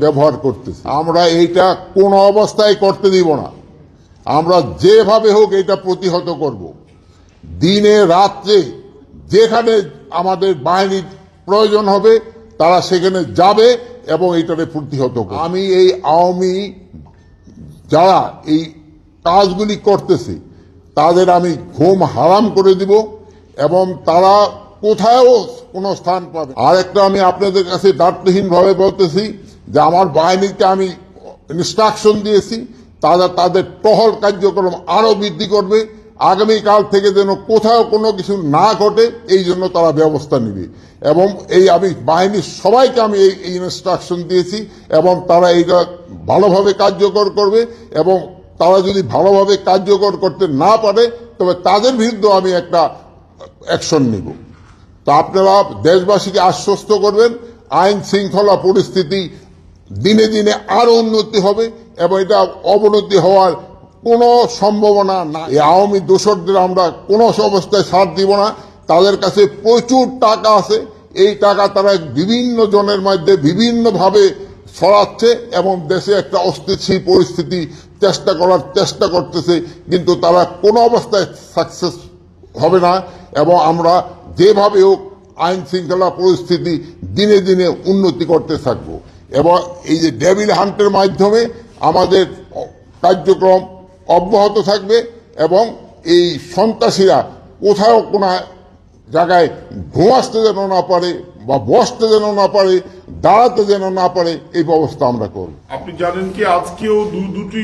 ব্যবহার করতেছি। আমরা এইটা কোন অবস্থায় করতে দিব না। আমরা যেভাবে হোক এটা প্রতিহত করব। দিনে রাত্রে যেখানে আমাদের বাহিনীর প্রয়োজন হবে তারা সেখানে যাবে এবং এইটাকে প্রতিহত করবে। আমি এই আওয়ামী যারা এই কাজগুলি করতেছে তাদের আমি ঘুম হারাম করে দিব এবং তারা কোথাও কোনো স্থান পাবে। আর একটা আমি আপনাদের কাছে দায়িত্বহীনভাবে বলতেছি যে আমার বাহিনীকে আমি ইনস্ট্রাকশন দিয়েছি তারা তাদের টহল কার্যক্রম আরো বৃদ্ধি করবে। আগামীকাল থেকে যেন কোথাও কোনো কিছু না ঘটে এই জন্য তারা ব্যবস্থা নেবে এবং এই আমি বাহিনীর সবাইকে আমি এই ইনস্ট্রাকশন দিয়েছি এবং তারা এইটা ভালোভাবে কার্যকর করবে এবং তারা যদি ভালোভাবে কার্যকর করতে না পারে তবে তাদের বিরুদ্ধে আমি একটা অ্যাকশন নিব। তো আপনারা দেশবাসীকে আশ্বস্ত করবেন আইন শৃঙ্খলা পরিস্থিতি দিনে দিনে আরো উন্নতি হবে এবং এটা অবনতি হওয়ার কোনো সম্ভাবনা না। এই আওয়ামী দোসরদের আমরা কোনো অবস্থায় ছাড় দিব না। তাদের কাছে প্রচুর টাকা আছে, এই টাকা তারা বিভিন্ন জনের মধ্যে বিভিন্নভাবে ছড়াচ্ছে এবং দেশে একটা অস্থিতিশীল পরিস্থিতি চেষ্টা করতেছে, কিন্তু তারা কোনো অবস্থায় সাকসেস হবে না এবং আমরা যেভাবে হোক আইন শৃঙ্খলা পরিস্থিতি দিনে দিনে উন্নতি করতে থাকবো এবং এই যে ডেভিল হান্টের মাধ্যমে আমাদের কার্যক্রম অব্যাহত থাকবে এবং এই সন্ত্রাসীরা কোথাও কোনো জায়গায় ঘুমাতে যেন না পারে বা বসতে যেন না পারে, দাঁড়াতে যেন না পারে, এই ব্যবস্থা আমরা করব। আপনি জানেন কি আজকেও দুটি